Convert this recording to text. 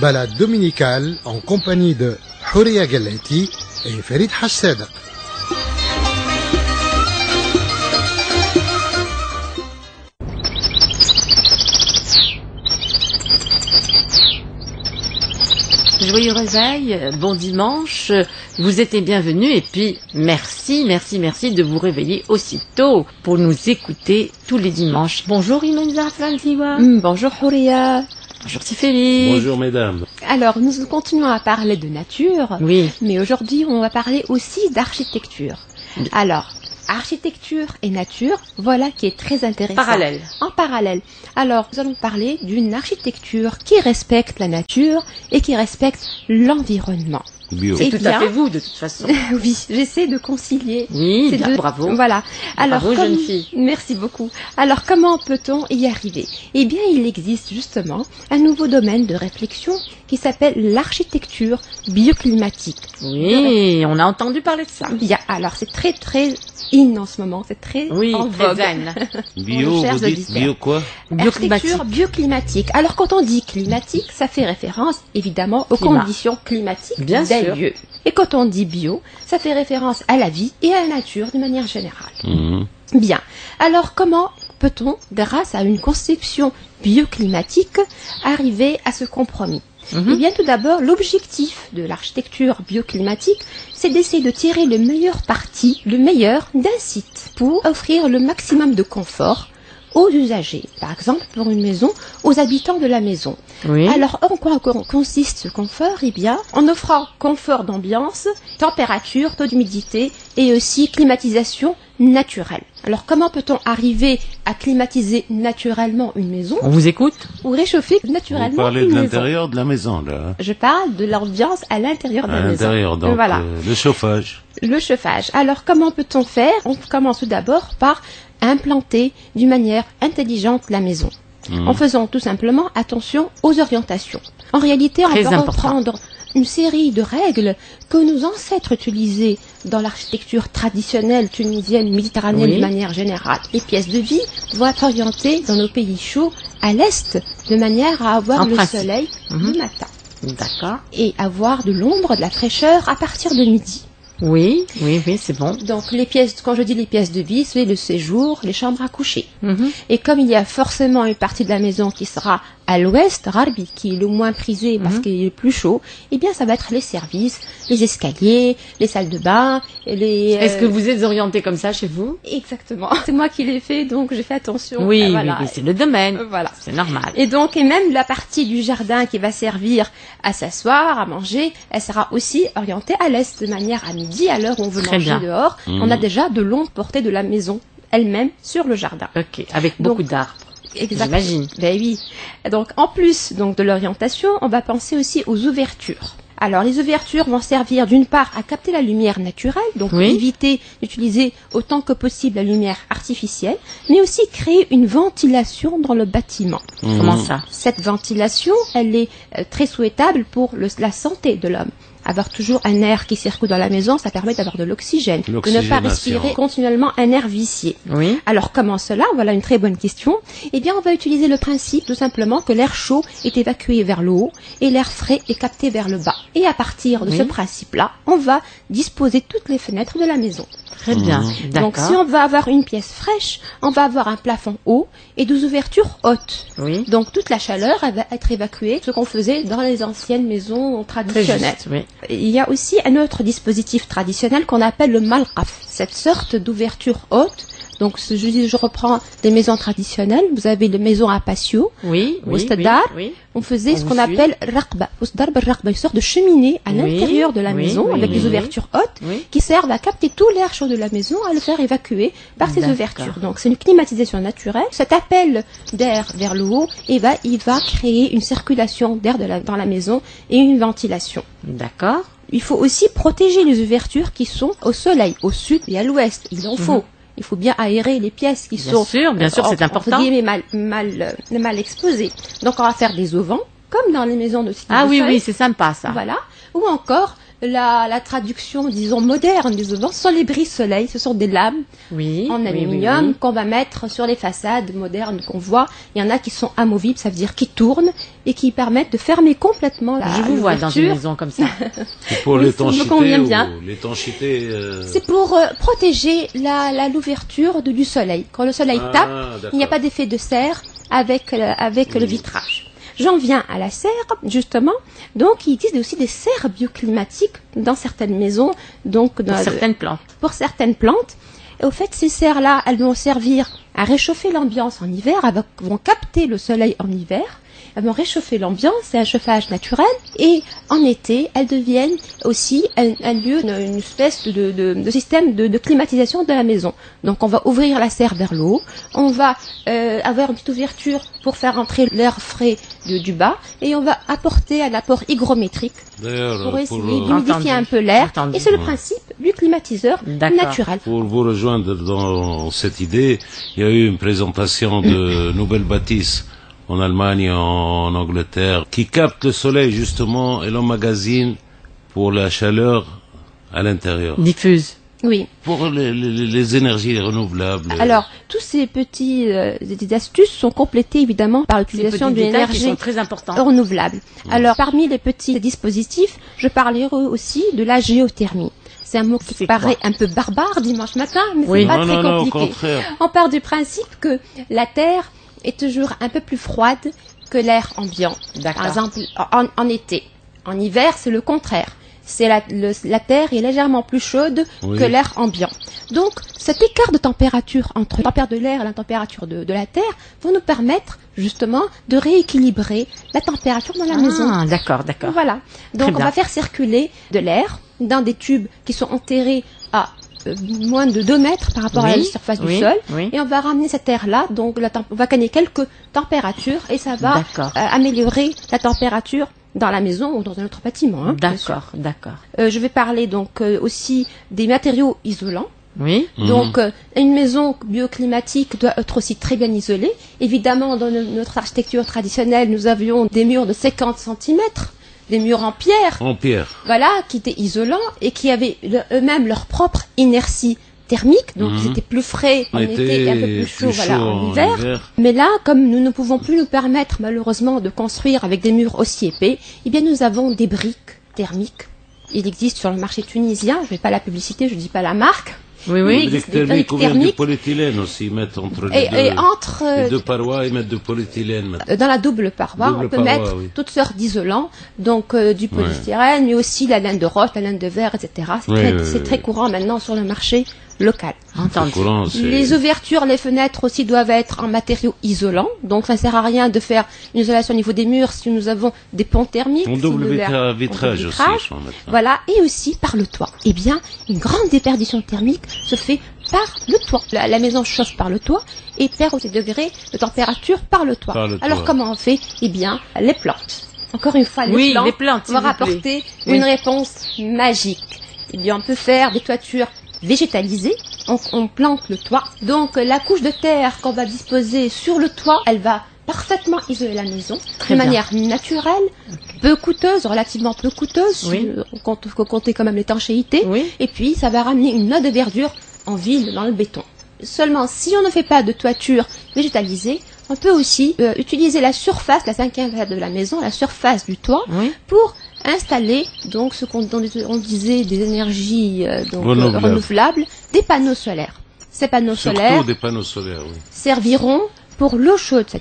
balade dominicale en compagnie de Houria Galaiti et Farid Hassadaq. Joyeux réveil, bon dimanche, vous êtes les bienvenus et puis merci de vous réveiller aussitôt pour nous écouter tous les dimanches. Bonjour Iman Zarflantiwa. Bonjour Houria. Bonjour Tifeli. Bonjour mesdames. Alors nous continuons à parler de nature, oui. Mais aujourd'hui on va parler aussi d'architecture. Alors, architecture et nature, voilà qui est très intéressant. Parallèle. En parallèle. Alors, nous allons parler d'une architecture qui respecte la nature et qui respecte l'environnement. Bio. C'est tout à fait vous, de toute façon. Oui, j'essaie de concilier. Oui, bien, bravo. Voilà. Alors, bravo, jeune fille. Merci beaucoup. Alors, comment peut-on y arriver? Eh bien, il existe justement un nouveau domaine de réflexion qui s'appelle l'architecture bioclimatique. Oui, on a entendu parler de ça. Bien, alors c'est très in en ce moment, c'est très en vogue. Bio, vous dites bio quoi? Architecture bioclimatique. Alors quand on dit climatique, ça fait référence évidemment aux conditions climatiques des lieux. Et quand on dit bio, ça fait référence à la vie et à la nature de manière générale. Bien, alors comment peut-on, grâce à une conception bioclimatique, arriver à ce compromis? Eh bien, tout d'abord, l'objectif de l'architecture bioclimatique, c'est d'essayer de tirer le meilleur parti, le meilleur d'un site pour offrir le maximum de confort aux usagers. Par exemple, pour une maison, aux habitants de la maison. Oui. Alors, en quoi consiste ce confort? Eh bien, en offrant confort d'ambiance, température, taux d'humidité et aussi climatisation naturelle. Alors, comment peut-on arriver à climatiser naturellement une maison? On vous écoute? Ou réchauffer naturellement une maison? Vous parlez de l'intérieur de la maison, là. Je parle de l'ambiance à l'intérieur de la maison. À l'intérieur, donc voilà. Le chauffage. Le chauffage. Alors, comment peut-on faire? On commence tout d'abord par implanter d'une manière intelligente la maison. En faisant tout simplement attention aux orientations. En réalité, on va reprendre une série de règles que nos ancêtres utilisaient dans l'architecture traditionnelle tunisienne, méditerranéenne de manière générale. Les pièces de vie vont être orientées dans nos pays chauds à l'est, de manière à avoir le soleil le matin. D'accord. Et avoir de l'ombre, de la fraîcheur à partir de midi. Oui, c'est bon. Donc les pièces, quand je dis les pièces de vie, c'est le séjour, les chambres à coucher. Et comme il y a forcément une partie de la maison qui sera à l'ouest, Rarbi, qui est le moins prisé parce qu'il est le plus chaud, eh bien ça va être les services, les escaliers, les salles de bain, les... Est-ce que vous êtes orienté comme ça chez vous? Exactement. C'est moi qui l'ai fait, donc j'ai fait attention. Oui, voilà. oui, c'est le domaine. Voilà. C'est normal. Et donc, et même la partie du jardin qui va servir à s'asseoir, à manger, elle sera aussi orientée à l'est, de manière à midi, à l'heure où on veut manger dehors. On a déjà de longue portée de la maison elle-même sur le jardin. Ok, avec beaucoup d'arbres. Exactement. J'imagine. Ben oui. Donc, en plus de l'orientation, on va penser aussi aux ouvertures. Alors, les ouvertures vont servir d'une part à capter la lumière naturelle, donc éviter d'utiliser autant que possible la lumière artificielle, mais aussi créer une ventilation dans le bâtiment. Comment ça? Cette ventilation, elle est très souhaitable pour la santé de l'homme. Avoir toujours un air qui circule dans la maison, ça permet d'avoir de l'oxygène, de ne pas respirer continuellement un air vicié. Oui. Alors comment cela? Voilà une très bonne question. Eh bien, on va utiliser le principe tout simplement que l'air chaud est évacué vers le haut et l'air frais est capté vers le bas. Et à partir de ce principe-là, on va disposer toutes les fenêtres de la maison. Très bien, Donc si on va avoir une pièce fraîche, on va avoir un plafond haut et des ouvertures hautes. Oui. Donc toute la chaleur elle va être évacuée, ce qu'on faisait dans les anciennes maisons traditionnelles. Très juste, oui. Il y a aussi un autre dispositif traditionnel qu'on appelle le malqaf, cette sorte d'ouverture haute. Donc, je reprends des maisons traditionnelles. Vous avez les maisons à patio. Oui. On faisait ce qu'on appelle raqba. Une sorte de cheminée à l'intérieur de la maison avec des ouvertures hautes qui servent à capter tout l'air chaud de la maison, à le faire évacuer par ces ouvertures. Donc, c'est une climatisation naturelle. Cet appel d'air vers le haut, il va créer une circulation d'air dans la maison et une ventilation. D'accord. Il faut aussi protéger les ouvertures qui sont au soleil, au sud et à l'ouest. Il en faut. Il faut bien aérer les pièces qui sont bien sûr, c'est important. Mal exposées. Donc on va faire des auvents, comme dans les maisons de oui, c'est sympa ça. Voilà. Ou encore la traduction, disons, moderne des auvents, ce sont les brise-soleil. Ce sont des lames en aluminium qu'on va mettre sur les façades modernes qu'on voit. Il y en a qui sont amovibles, ça veut dire qui tournent et qui permettent de fermer complètement la Je vous vois dans une maison comme ça. C'est pour l'étancité. C'est pour protéger l'ouverture du soleil. Quand le soleil tape, il n'y a pas d'effet de serre avec le vitrage. J'en viens à la serre, justement. Donc, il existe aussi des serres bioclimatiques dans certaines maisons. Donc, pour certaines plantes. Et au fait, ces serres-là, elles vont servir à réchauffer l'ambiance en hiver. Elles vont capter le soleil en hiver. Elles vont réchauffer l'ambiance, c'est un chauffage naturel. Et en été, elles deviennent aussi un lieu, une espèce de système de climatisation de la maison. Donc on va ouvrir la serre vers le haut, on va avoir une petite ouverture pour faire entrer l'air frais du bas, et on va apporter un apport hygrométrique pour essayer d'humidifier un peu l'air. Et c'est le principe du climatiseur naturel. Pour vous rejoindre dans cette idée, il y a eu une présentation de nouvelles bâtisses en Allemagne, en Angleterre, qui captent le soleil justement et l'emmagasine pour la chaleur à l'intérieur. Diffuse. Oui. Pour les énergies renouvelables. Alors, tous ces petits des astuces sont complétées évidemment par l'utilisation d'une énergie renouvelable. Alors, parmi les petits dispositifs, je parlerai aussi de la géothermie. C'est un mot qui paraît un peu barbare dimanche matin, mais c'est pas très compliqué. Au contraire. On part du principe que la Terre est toujours un peu plus froide que l'air ambiant. Par exemple, en été. En hiver, c'est le contraire. La Terre est légèrement plus chaude que l'air ambiant. Donc, cet écart de température entre la température de l'air et la température de la Terre vont nous permettre justement de rééquilibrer la température dans la maison. Ah, d'accord. Voilà. Donc, on va faire circuler de l'air dans des tubes qui sont enterrés à moins de 2 mètres par rapport à la surface du sol. Et on va ramener cet air-là, donc on va gagner quelques températures et ça va améliorer la température dans la maison ou dans un autre bâtiment. Hein, d'accord. Je vais parler donc aussi des matériaux isolants. Oui. Donc, une maison bioclimatique doit être aussi très bien isolée. Évidemment, dans notre architecture traditionnelle, nous avions des murs de 50 cm. Des murs en pierre. Voilà, qui étaient isolants et qui avaient eux-mêmes leur propre inertie thermique. Donc, ils étaient plus frais en été et un peu plus chauds en hiver. Mais là, comme nous ne pouvons plus nous permettre, malheureusement, de construire avec des murs aussi épais, eh bien, nous avons des briques thermiques. Il existe sur le marché tunisien, je ne fais pas la publicité, je ne dis pas la marque. Oui. Des briques thermiques de polyéthylène aussi, mettre entre les deux parois, ils mettent de polyéthylène. Dans la double paroi, on peut mettre toutes sortes d'isolants, donc du polystyrène, mais aussi la laine de roche, la laine de verre, etc. C'est très courant maintenant sur le marché local. Les ouvertures, les fenêtres aussi doivent être en matériaux isolants, donc ça ne sert à rien de faire une isolation au niveau des murs si nous avons des ponts thermiques. En double vitrage aussi. Voilà, et aussi par le toit. Eh bien, une grande déperdition thermique se fait par le toit. La maison chauffe par le toit et perd aussi degrés de température par le toit. Alors comment on fait? Eh bien, les plantes. Encore une fois, les plantes vont apporter une réponse magique. Eh bien, on peut faire des toitures végétalisées. On plante le toit. Donc, la couche de terre qu'on va disposer sur le toit, elle va parfaitement isoler la maison de manière naturelle, peu coûteuse, relativement peu coûteuse. On faut compter quand même l'étanchéité. Et puis, ça va ramener une note de verdure en ville dans le béton. Seulement, si on ne fait pas de toiture végétalisée, on peut aussi utiliser la surface, la 5e phase de la maison, la surface du toit, pour installer donc ce qu'on disait des énergies renouvelables, des panneaux solaires. Ces panneaux solaires serviront pour l'eau chaude.